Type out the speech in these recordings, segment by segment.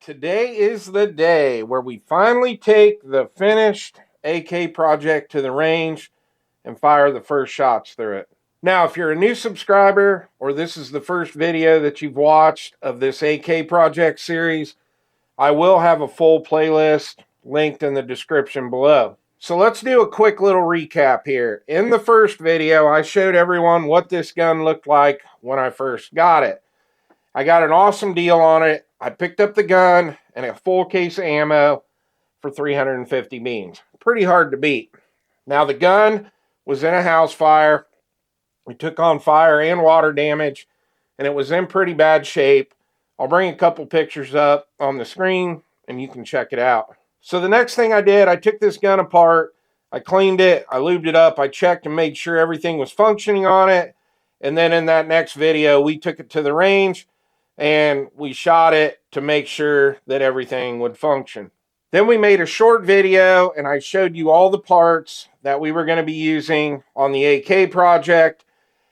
Today is the day where we finally take the finished AK project to the range and fire the first shots through it. Now, if you're a new subscriber or this is the first video that you've watched of this AK project series, I will have a full playlist linked in the description below. So let's do a quick little recap here. In the first video, I showed everyone what this gun looked like when I first got it. I got an awesome deal on it. I picked up the gun and a full case of ammo for 350 beans. Pretty hard to beat. Now, the gun was in a house fire. It took on fire and water damage, and it was in pretty bad shape. I'll bring a couple pictures up on the screen, and you can check it out. So the next thing I did, I took this gun apart. I cleaned it. I lubed it up. I checked and made sure everything was functioning on it. And then in that next video, we took it to the range, and we shot it to make sure that everything would function. Then we made a short video, and I showed you all the parts that we were going to be using on the AK project,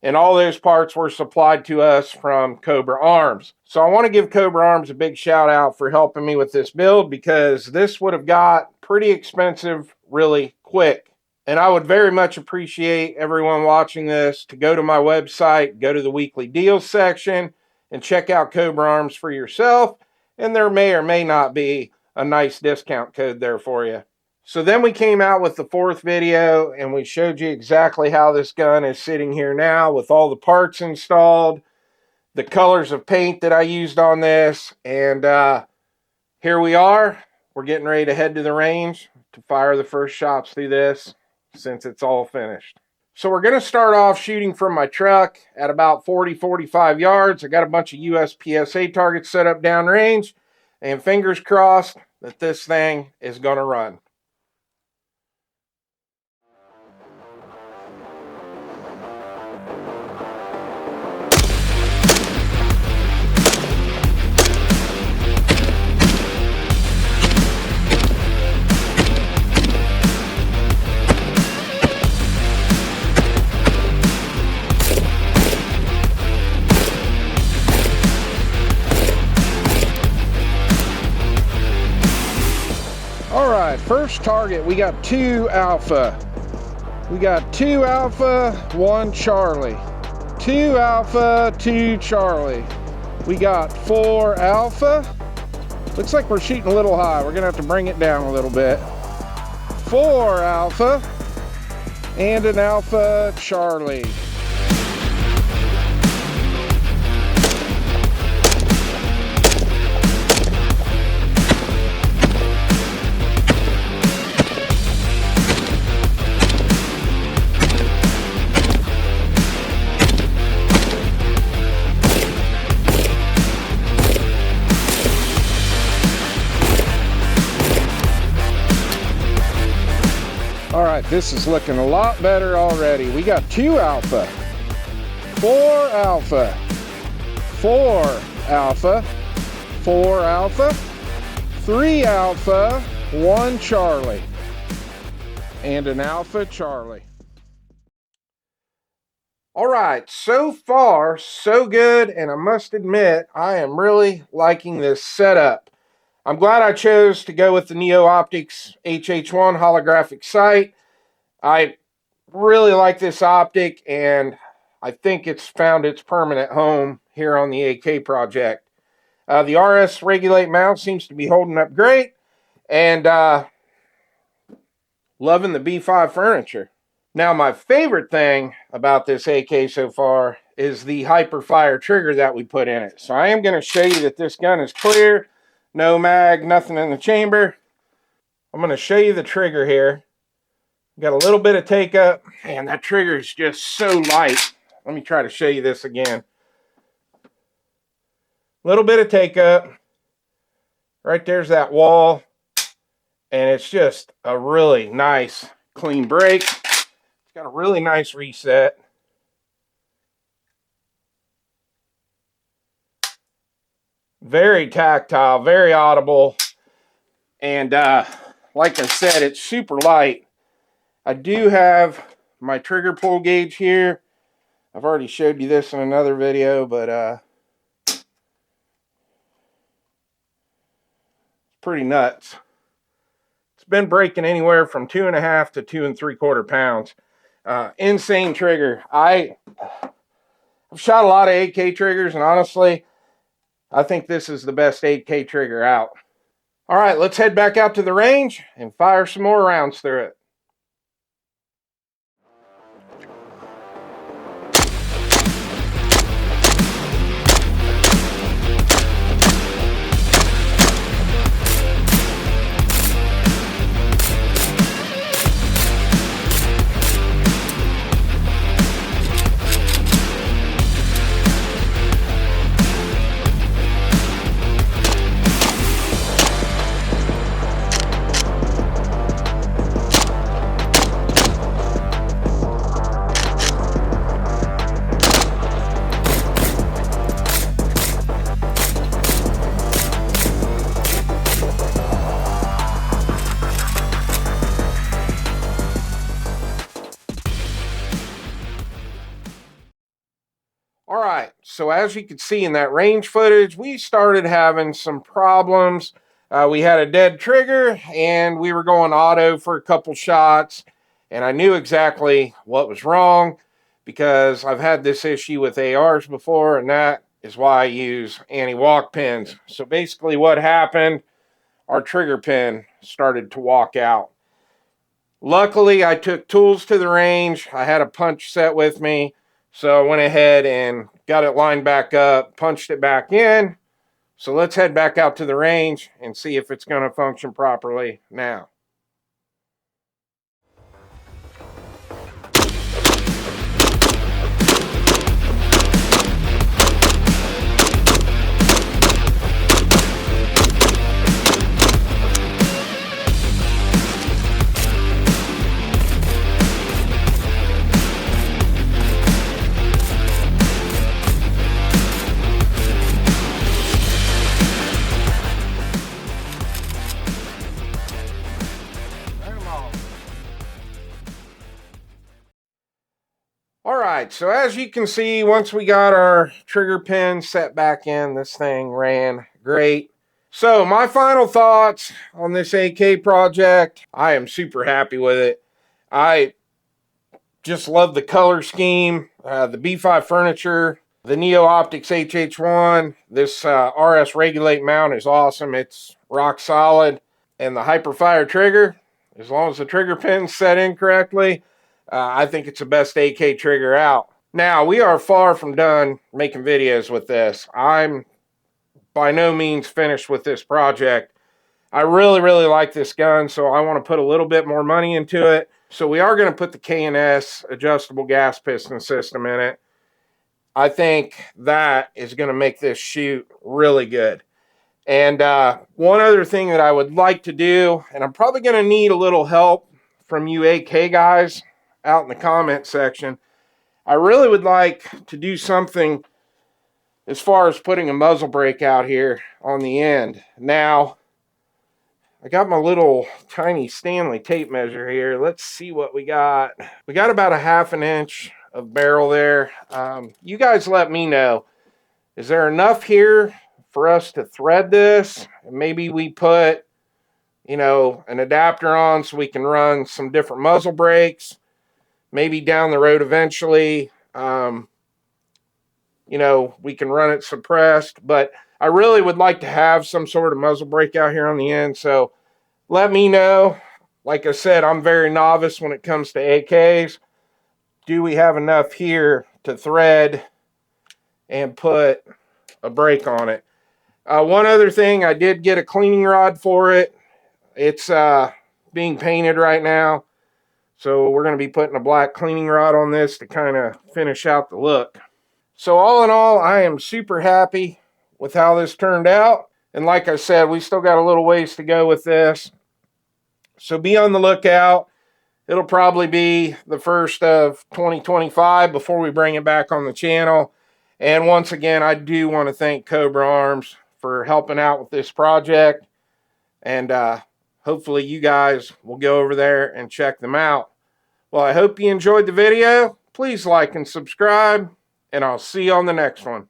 and all those parts were supplied to us from Cobra Arms. So I want to give Cobra Arms a big shout out for helping me with this build, because this would have got pretty expensive really quick. And I would very much appreciate everyone watching this to go to my website, go to the weekly deals section, and check out Cobra Arms for yourself, and there may or may not be a nice discount code there for you. So then we came out with the fourth video, and we showed you exactly how this gun is sitting here now with all the parts installed, the colors of paint that I used on this, and here we are. We're getting ready to head to the range to fire the first shots through this since it's all finished. So we're going to start off shooting from my truck at about 40-45 yards. I got a bunch of USPSA targets set up downrange, and fingers crossed that this thing is going to run. First target, we got 2 Alpha. We got 2 Alpha, 1 Charlie. 2 Alpha, 2 Charlie. We got 4 Alpha. Looks like we're shooting a little high. We're gonna have to bring it down a little bit. 4 Alpha and an Alpha Charlie. All right, this is looking a lot better already. We got 2 Alpha, 4 Alpha, 4 Alpha, 4 Alpha, 3 Alpha, 1 Charlie, and an Alpha Charlie. All right, so far, so good, and I must admit, I am really liking this setup. I'm glad I chose to go with the Neo Optics HH1 holographic sight. I really like this optic, and I think it's found its permanent home here on the AK project. The RS Regulate mount seems to be holding up great, and loving the B5 furniture. Now, my favorite thing about this AK so far is the Hyperfire trigger that we put in it. So I am going to show you that this gun is clear. No mag, nothing in the chamber. I'm going to show you the trigger here. Got a little bit of take up, and that trigger is just so light. Let me try to show you this again. Little bit of take up. Right there's that wall, and it's just a really nice clean break. It's got a really nice reset. Very tactile, very audible, and like I said, it's super light. I do have my trigger pull gauge here. I've already showed you this in another video, but pretty nuts. It's been breaking anywhere from 2.5 to 2 3/4 pounds. Insane trigger. I've shot a lot of 8K triggers, and honestly, I think this is the best 8K trigger out. All right, let's head back out to the range and fire some more rounds through it. All right, so as you can see in that range footage, we started having some problems. We had a dead trigger, and we were going auto for a couple shots, and I knew exactly what was wrong because I've had this issue with ARs before, and that is why I use anti-walk pins. So basically what happened, our trigger pin started to walk out. Luckily, I took tools to the range. I had a punch set with me. So I went ahead and got it lined back up, punched it back in. So let's head back out to the range and see if it's going to function properly now. All right, so as you can see, once we got our trigger pin set back in, this thing ran great. So my final thoughts on this AK project, I am super happy with it. I just love the color scheme, the B5 furniture, the Neo Optics HH1. This RS Regulate mount is awesome. It's rock solid. And the Hyperfire trigger, as long as the trigger pin's set in correctly, I think it's the best AK trigger out. Now, we are far from done making videos with this. I'm by no means finished with this project. I really, really like this gun, so I want to put a little bit more money into it. So we are going to put the K&S adjustable gas piston system in it. I think that is going to make this shoot really good. And one other thing that I would like to do, and I'm probably going to need a little help from you AK guys out in the comment section. I really would like to do something as far as putting a muzzle brake out here on the end. Now, I got my little tiny Stanley tape measure here. Let's see what we got. We got about a 1/2 inch of barrel there. You guys let me know. Is there enough here for us to thread this? Maybe we put, you know, an adapter on so we can run some different muzzle brakes. Maybe down the road eventually, you know, we can run it suppressed. But I really would like to have some sort of muzzle brake out here on the end. So let me know. Like I said, I'm very novice when it comes to AKs. Do we have enough here to thread and put a brake on it? One other thing, I did get a cleaning rod for it. It's being painted right now. So we're going to be putting a black cleaning rod on this to kind of finish out the look. So all in all, I am super happy with how this turned out. And like I said, we still got a little ways to go with this. So be on the lookout. It'll probably be the first of 2025 before we bring it back on the channel. And once again, I do want to thank Cobra Arms for helping out with this project. And hopefully you guys will go over there and check them out. Well, I hope you enjoyed the video. Please like and subscribe, and I'll see you on the next one.